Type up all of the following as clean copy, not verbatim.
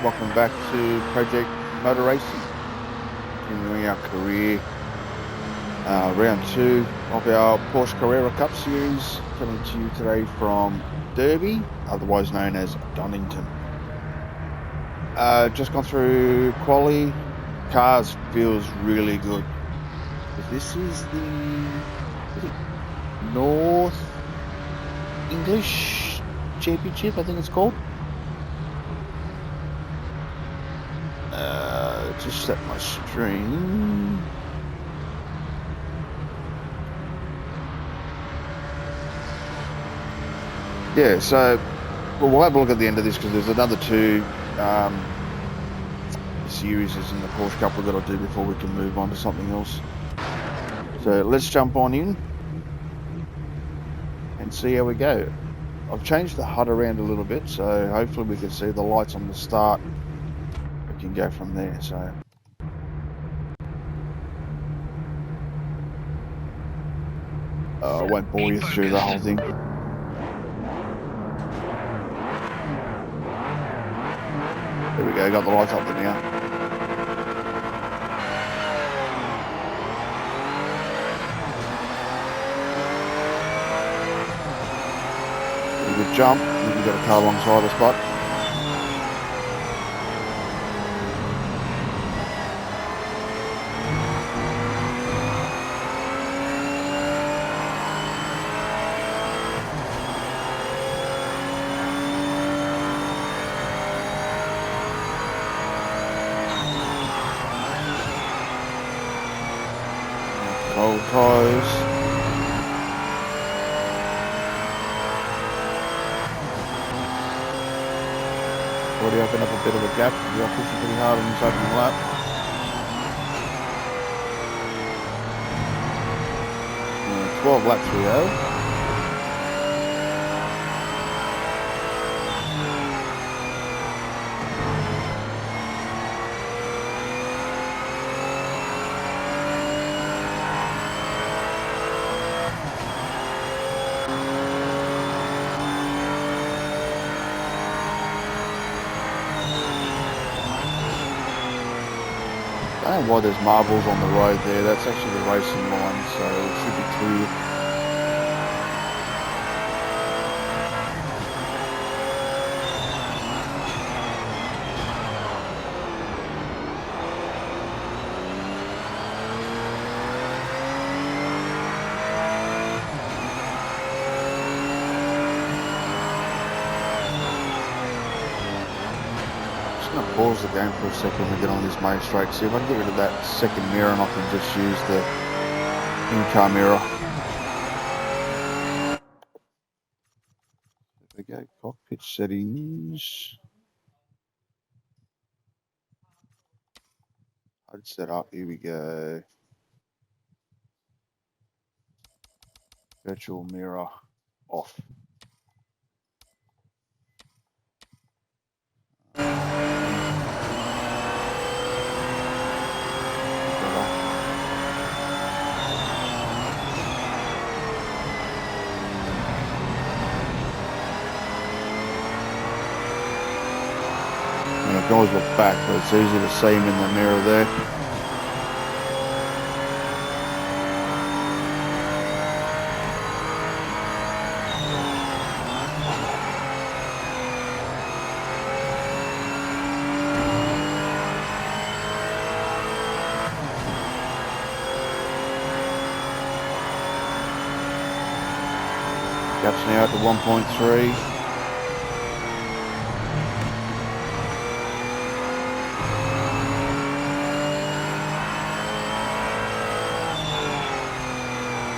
welcome back to Project Motor Racing. Continuing our career, round 2 of our Porsche Carrera Cup Series, coming to you today from Derby, otherwise known as Donington. Just gone through quali. Cars feels really good. This is the North English Championship, I think it's called. Just set my stream. Yeah, so we'll have a look at the end of this because there's another 2 series in the Porsche Cup we've got to do before we can move on to something else. So let's jump on in and see how we go. I've changed the HUD around a little bit, so hopefully we can see the lights on the start. We can go from there. So I won't bore you through the whole thing. There we go, got the lights up there now. Pretty good jump. We've got a car alongside us, but cold tyres. Already opened up a bit of a gap. We are pushing pretty hard on this opening lap. Yeah, 12 laps we go. I don't know why there's marbles on the road there. That's actually the racing line, so it should be clear. I'm going to pause the game for a second when we get on this main straight. See if I can get rid of that second mirror and I can just use the in-car mirror. There we go, cockpit settings. HUD set up, here we go. Virtual mirror off. You can always look back, but it's easy to see him in the mirror there. Gaps now to 1.3.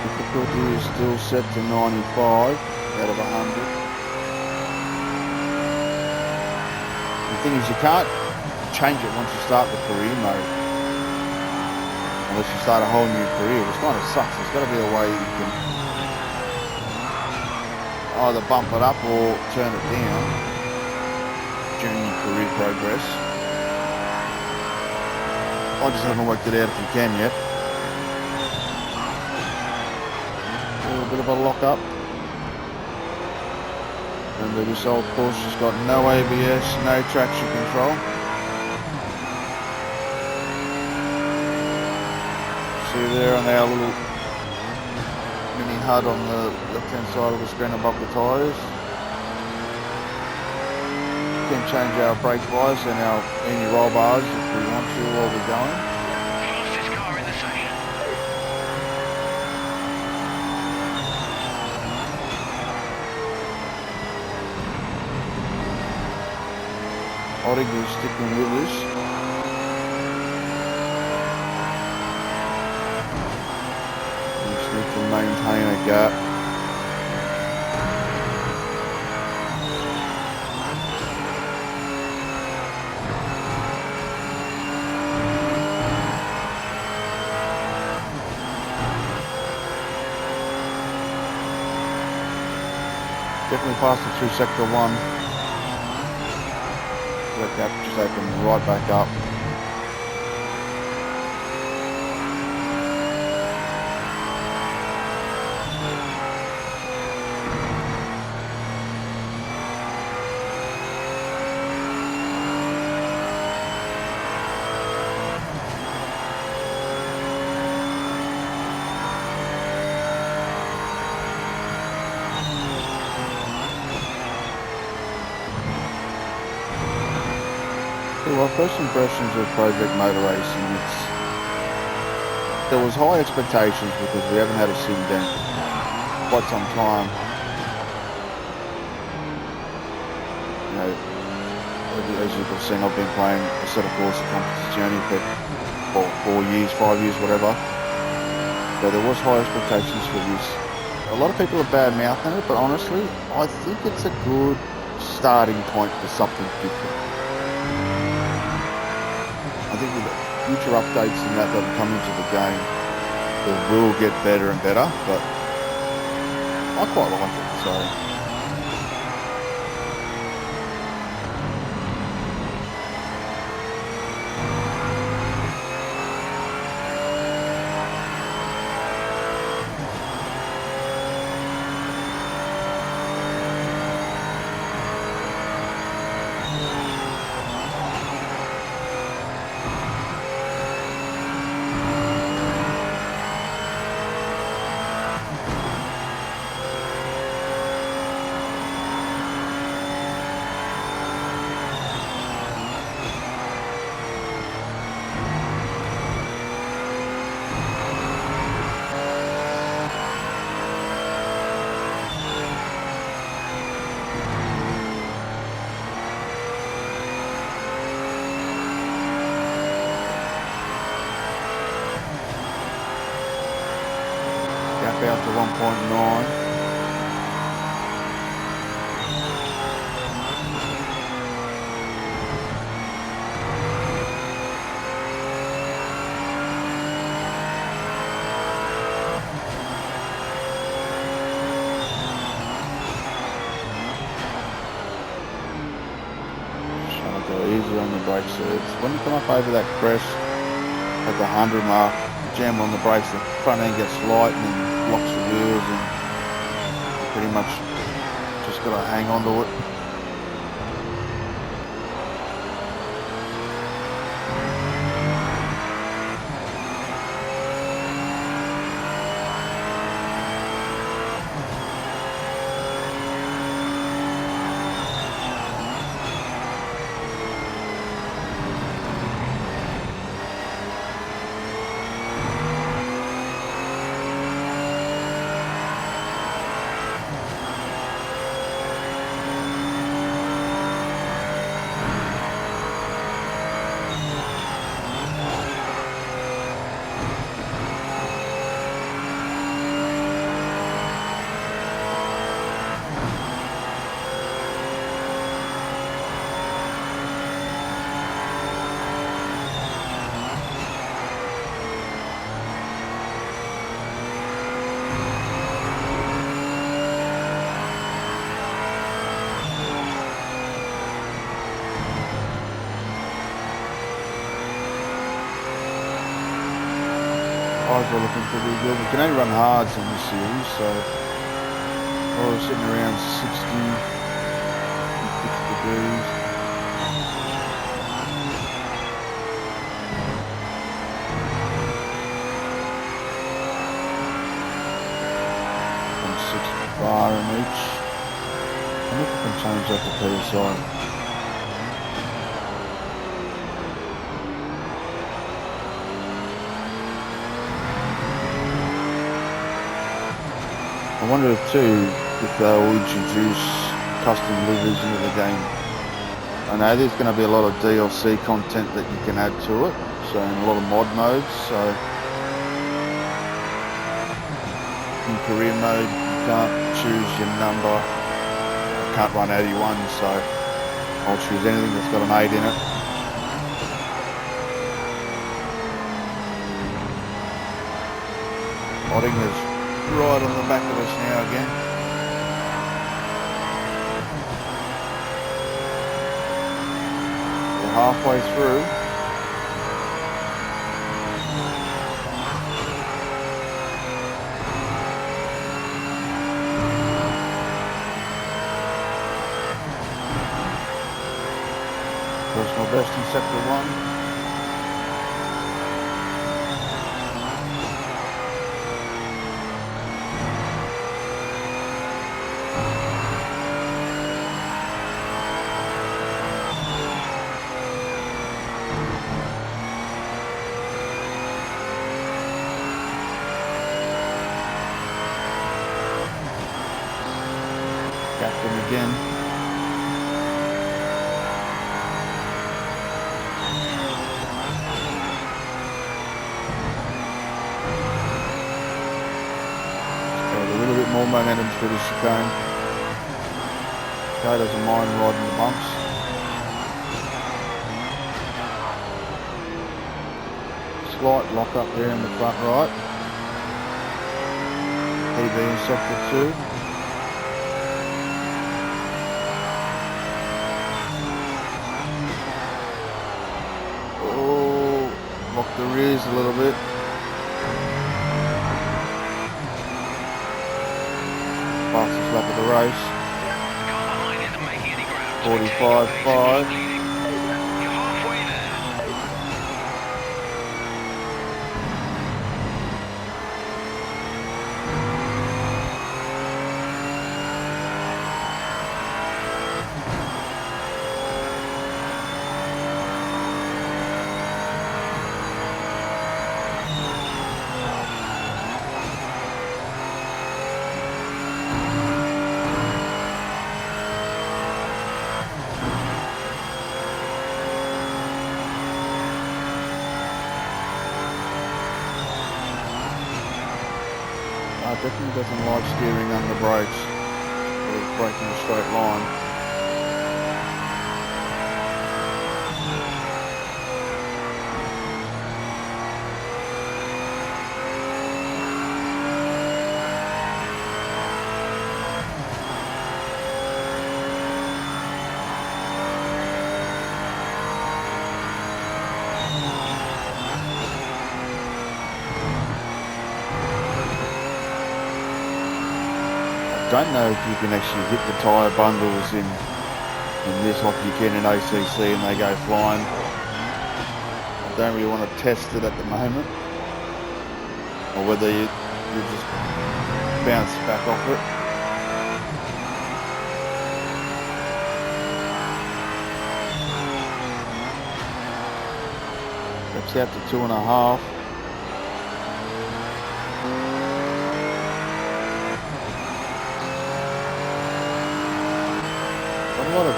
Difficulty is still set to 95 out of 100. The thing is, you can't change it once you start the career mode. Unless you start a whole new career, which kind of sucks. There's got to be a way you can either bump it up or turn it down during your career progress. I just haven't worked it out if you can yet. A little bit of a lock up. Remember, this old Porsche's got no ABS, no traction control. see there on our little mini HUD on the left-hand side of the screen above the tyres. Can change our brake bias and our anti-roll bars if we want to while we're going. Fastest car in the session. I think we're sticking with us. We just need to maintain a gap. Definitely passing through sector 1. That gap just opened right back up. Well, first impressions of Project Motor Racing, there was high expectations because we haven't had a sim down for quite some time. You know, as you've seen, I've been playing a set of Porsche competition journey for 4 years, 5 years, whatever. So there was high expectations for this. A lot of people are bad mouthing it, but honestly, I think it's a good starting point for something different. I think with the future updates and that will come into the game, it will get better and better, but I quite like it, so. Out to 1.9. Trying to go easy on the brake surge. When you come up over that crest at the 100 mark, jam on the brakes, the front end gets light and then blocks the wheels, and you pretty much just got to hang on to it. Eyes are looking pretty good. We can only run hards in this series, so we're sitting around 60 degrees. comes up the Peter side. I wonder if they'll introduce custom liveries into the game. I know there's going to be a lot of DLC content that you can add to it, so in a lot of mod modes. So in career mode, you can't choose your number. I can't run 81, so I'll choose anything that's got an 8 in it. Potting is right on the back of us now again. We're halfway through. Personal best in sector 1. Captain again. Got a little bit more momentum through the chicane. Okay, doesn't mind riding the bumps. Slight lock up there in the front right. PB in sector 2. Lock the rears a little bit. Fastest lap of the race. 45.5. You're halfway there. Definitely doesn't like steering under brakes or braking a straight line. I don't know if you can actually hit the tyre bundles in this like you can in ACC and they go flying. I don't really want to test it at the moment, or whether you just bounce back off it. Perhaps out to 2.5. A lot of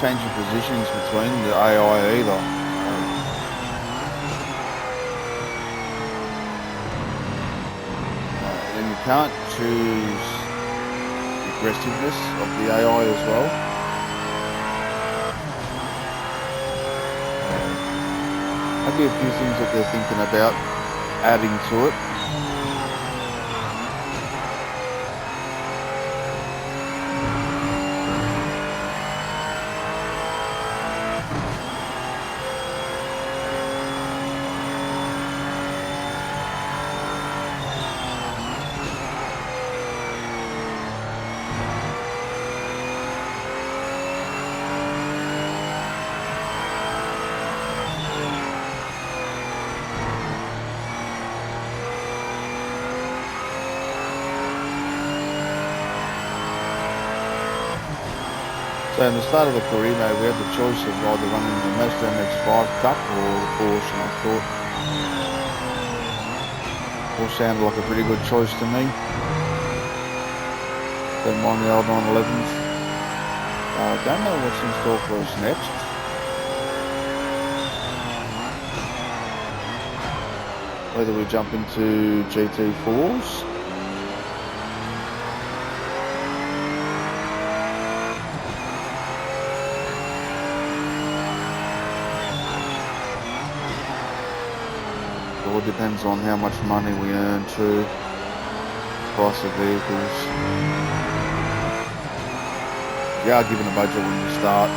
changing positions between the AI either. And you can't choose the aggressiveness of the AI as well. Maybe a few things that they're thinking about adding to it. So in the start of the career mode, we had the choice of either running the Mazda MX-5 Cup or the Porsche, and I thought Porsche sounded like a pretty good choice to me. Don't mind the old 911s. I don't know what's in store for us next. Whether we jump into GT4s. It all depends on how much money we earn too. Price of vehicles. You are given a budget when you start.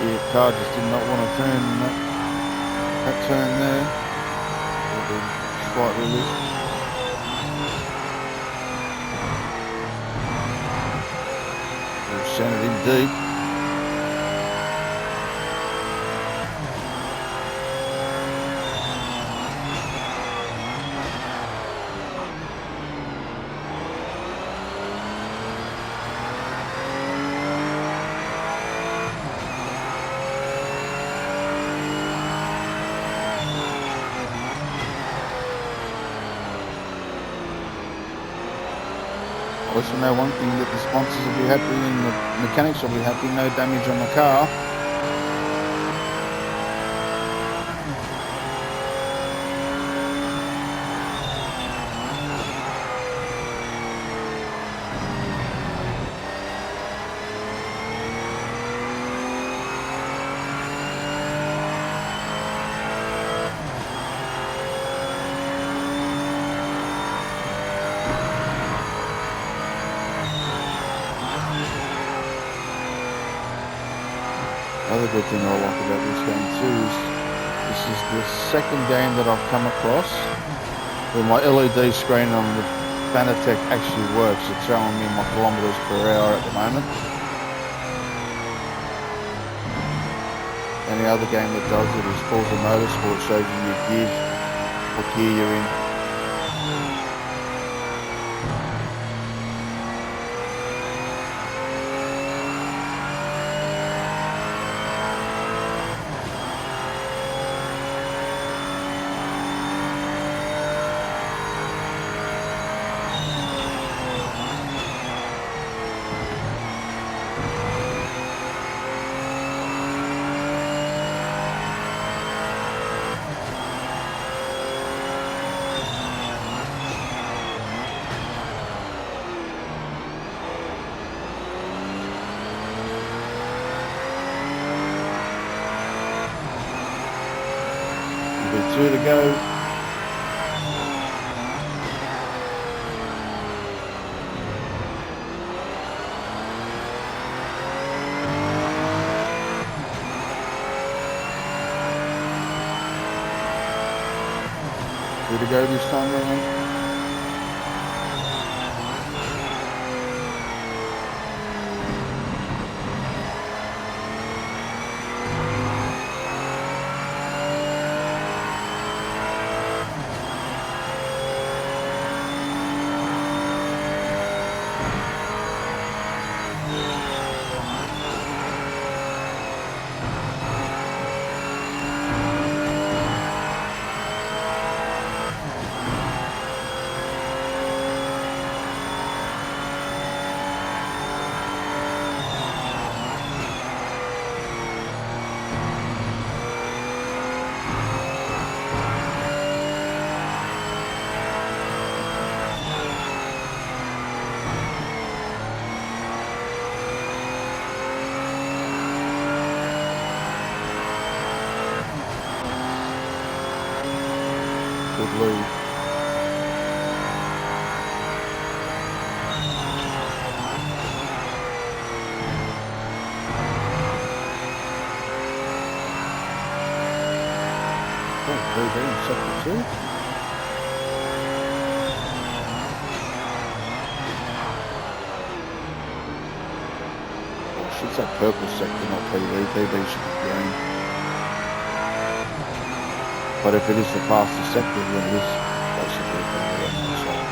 The car just did not want to turn that turn there. Slight relief. We'll send it in deep. At least we know one thing, that the sponsors will be happy and the mechanics will be happy, no damage on the car. Another good thing I like about this game too is this is the second game that I've come across where my LED screen on the Fanatec actually works. It's showing me my kilometers per hour at the moment. And the other game that does it is Forza Motorsport, shows you your gear, what gear you're in. Two to go. Two to go this time around. good lead. Oh, PB in sector 2. Oh, I should say purple sector, not PB. PB should be green. But if it is the fastest sector, then it is basically going to be on that side.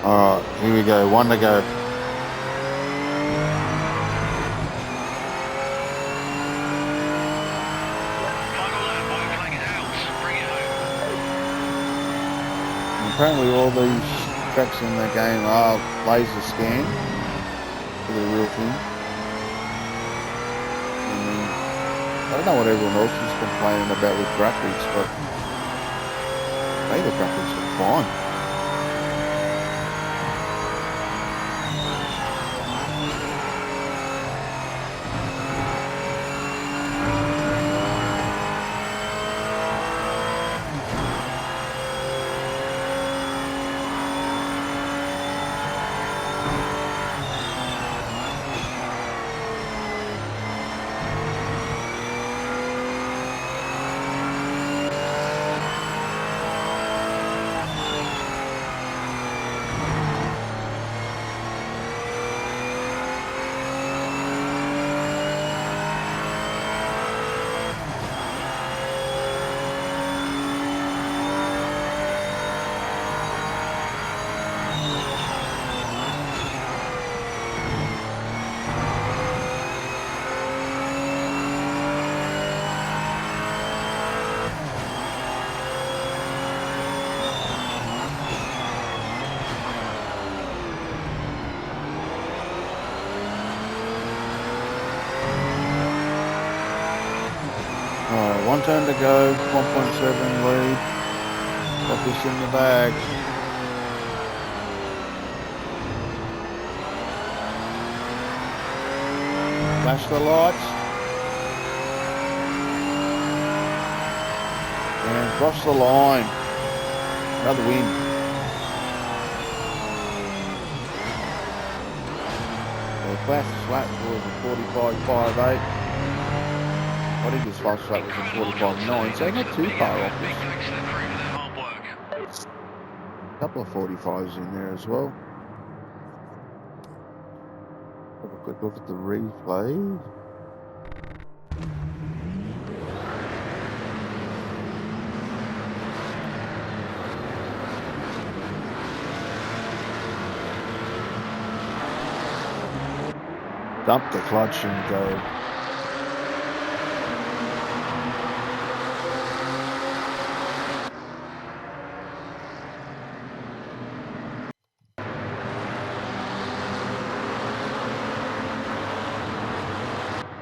Alright, here we go. One to go. Final lap, white flag is out. Bring it home. And apparently all these tracks in the game are laser scanned for the real thing. I mean, I don't know what everyone else is complaining about with graphics, but I think the graphics are fine. Alright, one turn to go, 1.7 lead. Got this in the bag. Flash the lights. And cross the line. Another win. The fastest lap was a 45.58. I think his fastest lap was a 45.9, so not too far off this. A couple of 45s in there as well. Have a quick look at the replay. Dump the clutch and go.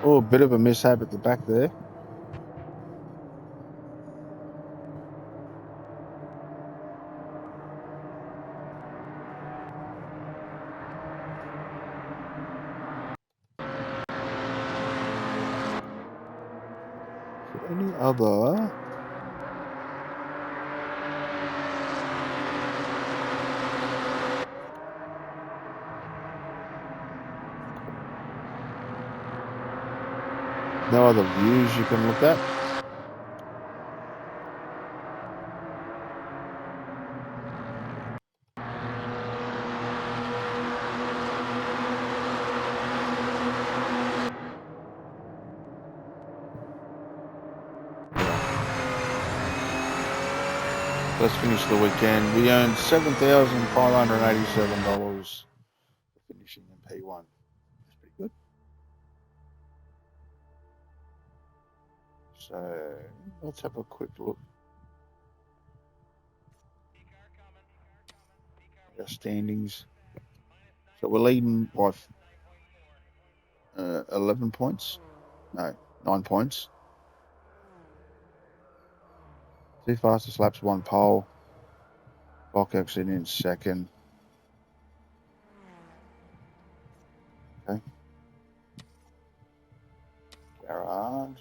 Oh, a bit of a mishap at the back there. Any other? No other views you can look at? Let's finish the weekend. We earned $7,587 finishing in P1. That's pretty good. So let's have a quick look. Our standings. So we're leading by 11 points. No, 9 points. 2 fastest laps, 1 pole. Box in second. Okay. Garage.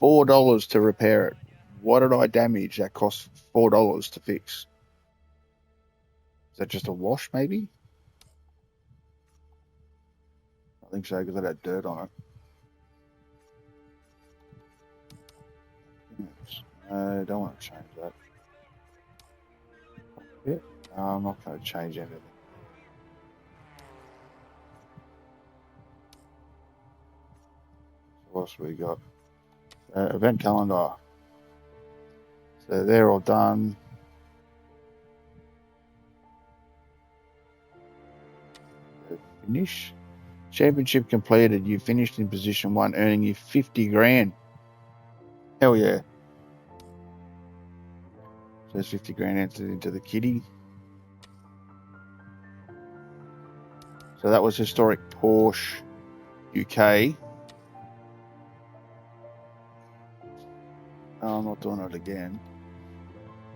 $4 to repair it. What did I damage that cost $4 to fix? Is that just a wash, maybe? I think so, because it had dirt on it. Yes. I don't want to change that. Yeah, I'm not going to change anything. What else we got? Event calendar. So they're all done. Finish. Championship completed. You finished in position 1, earning you 50 grand. Hell yeah. So there's 50 grand entered into the kitty. So that was historic Porsche UK. Oh, I'm not doing it again.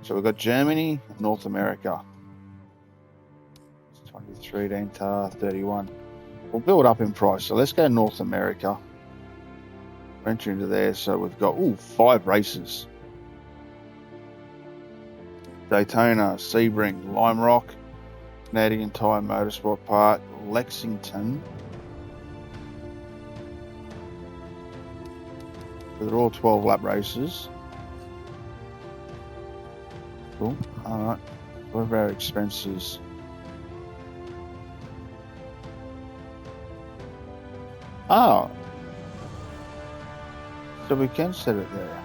So we've got Germany, North America. It's 23 to enter, 31. We'll build up in price. So let's go North America. We're entering into there. So we've got 5 races. Daytona, Sebring, Lime Rock, Canadian Tire Motorsport Park, Lexington. So they're all 12 lap races. Cool. All right. What about our expenses? Oh. So we can set it there.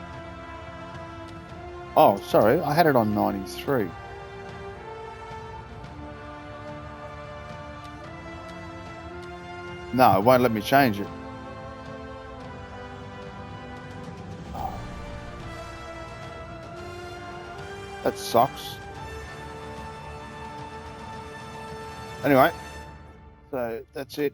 Oh, sorry. I had it on 93. No, it won't let me change it. Oh. That sucks. Anyway, so that's it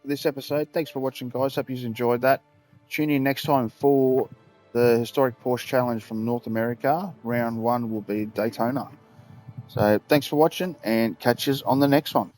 for this episode. Thanks for watching, guys. Hope you enjoyed that. Tune in next time for the Historic Porsche Challenge from North America. Round 1 will be Daytona. So thanks for watching and catch us on the next one.